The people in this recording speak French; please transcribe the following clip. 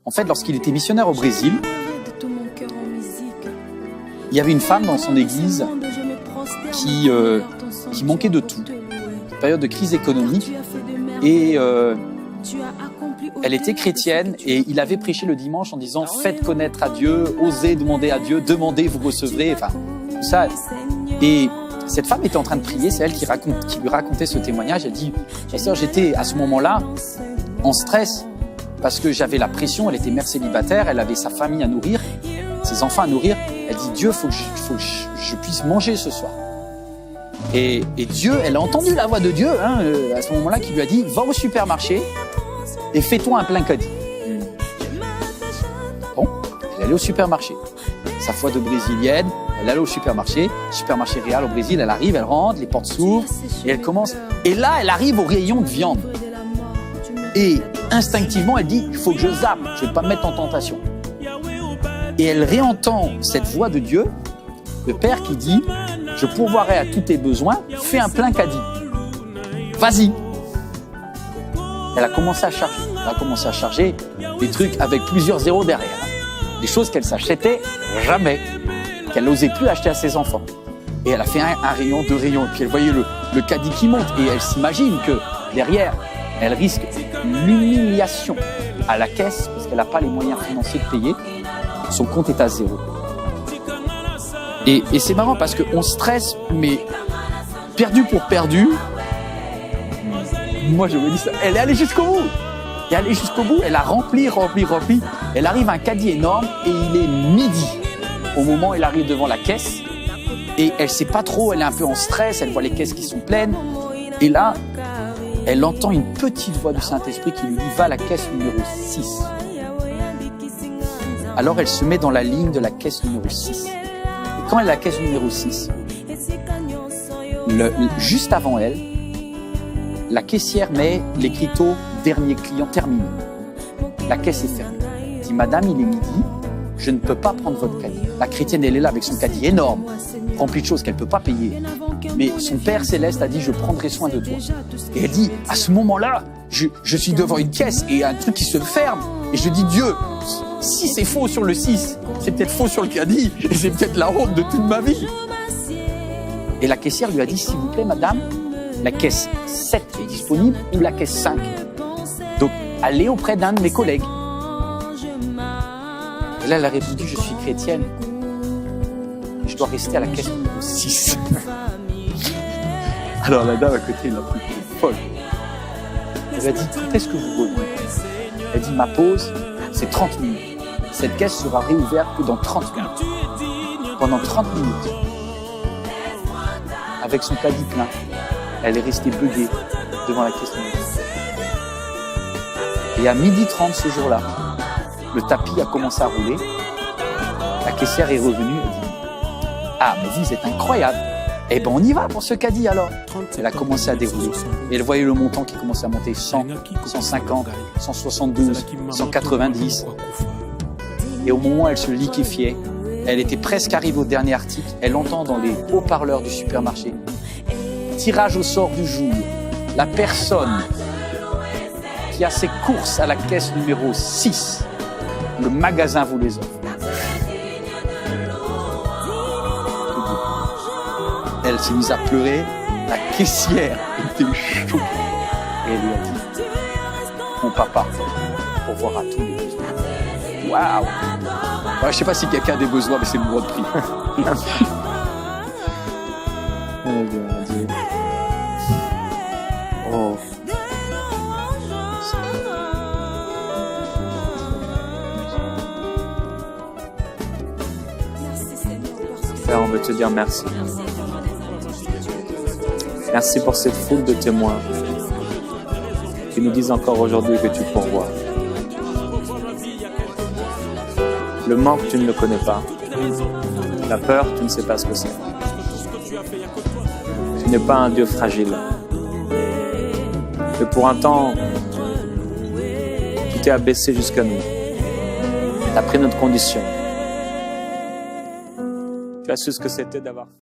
En fait, lorsqu'il était missionnaire au Brésil, il y avait une femme dans son église qui manquait de tout. Une période de crise économique. Et elle était chrétienne et il avait prêché le dimanche en disant « Faites connaître à Dieu, osez demander à Dieu, demandez, vous recevrez ». Enfin, tout ça. Et cette femme était en train de prier, c'est elle qui lui racontait ce témoignage. Elle dit « Pasteur, j'étais à ce moment-là en stress parce que j'avais la pression, elle était mère célibataire, elle avait sa famille à nourrir, ses enfants à nourrir. Elle dit « Dieu, faut que je puisse manger ce soir ». Et Dieu, elle a entendu la voix de Dieu à ce moment-là qui lui a dit « Va au supermarché et fais-toi un plein caddie ». Bon, elle allait au supermarché. Sa foi de brésilienne, elle allait au supermarché Real au Brésil, elle arrive, elle rentre, les portes s'ouvrent et elle commence. Et là, elle arrive au rayon de viande. Et instinctivement, elle dit « Il faut que je zappe, je ne vais pas me mettre en tentation ». Et elle réentend cette voix de Dieu, le Père qui dit « Je pourvoirai à tous tes besoins, fais un plein caddie. Vas-y ». Elle a commencé à charger des trucs avec plusieurs zéros derrière. Des choses qu'elle s'achetait jamais, qu'elle n'osait plus acheter à ses enfants. Et elle a fait un rayon, 2 rayons, et puis elle voyait le caddie qui monte. Et elle s'imagine que derrière, elle risque l'humiliation à la caisse parce qu'elle n'a pas les moyens financiers de payer. Son compte est à 0. Et c'est marrant parce qu'on stresse, mais perdu pour perdu. Moi, je me dis ça. Elle est allée jusqu'au bout. Elle a rempli. Elle arrive à un caddie énorme et il est midi. Au moment où elle arrive devant la caisse. Et elle sait pas trop, elle est un peu en stress, elle voit les caisses qui sont pleines. Et là, elle entend une petite voix du Saint-Esprit qui lui dit « Va à la caisse numéro 6 ». Alors elle se met dans la ligne de la caisse numéro 6. Et quand elle est à la caisse numéro 6, juste avant elle, la caissière met l'écriteau « Dernier client terminé ». La caisse est fermée. Elle dit « Madame, il est midi, je ne peux pas prendre votre caddie ». La chrétienne, elle est là avec son caddie énorme, rempli de choses qu'elle ne peut pas payer. Mais son Père Céleste a dit « Je prendrai soin de toi ». Et elle dit « À ce moment-là, je suis devant une caisse et un truc qui se ferme. Et je dis « Dieu, si c'est faux sur le 6, c'est peut-être faux sur le caddie et c'est peut-être la honte de toute ma vie. » Et la caissière lui a dit « S'il vous plaît, madame, la caisse 7 est disponible ou la caisse 5 ?» Donc, allez auprès d'un de mes collègues. Et là, elle a répondu « Je suis chrétienne. Je dois rester à la caisse numéro 6. » Alors, la dame à côté, elle a pris folle. Elle a dit « Quand est-ce que vous revenez ?» Elle dit « Ma pause, c'est 30 minutes. Cette caisse sera réouverte que dans 30 minutes. » Pendant 30 minutes, avec son caddie plein, elle est restée buggée devant la caisse numéro 6. Et à 12h30 ce jour-là, le tapis a commencé à rouler. La caissière est revenue et dit « Ah, mais vous êtes incroyable. Eh ben on y va pour ce caddie alors. » Elle a commencé à dérouler. Et elle voyait le montant qui commençait à monter 100, 150, 172, 190. Et au moment où elle se liquéfiait, elle était presque arrivée au dernier article. Elle entend dans les haut-parleurs du supermarché. Tirage au sort du jour. La personne qui a ses courses à la caisse numéro 6. Le magasin vous les offre. Elle s'est mise à pleurer. La caissière était choquée. Et elle lui a dit « Mon papa, pour voir à tous les besoins. » Waouh! Je ne sais pas si quelqu'un a des besoins, mais c'est le mot de prix. Oh. Père, on veut te dire merci. Merci pour cette foule de témoins qui nous disent encore aujourd'hui que tu pourvois. Le manque, tu ne le connais pas. La peur, tu ne sais pas ce que c'est. Tu n'es pas un Dieu fragile. Que pour un temps, tu t'es abaissé jusqu'à nous. Tu as pris notre condition. Tu as su ce que c'était d'avoir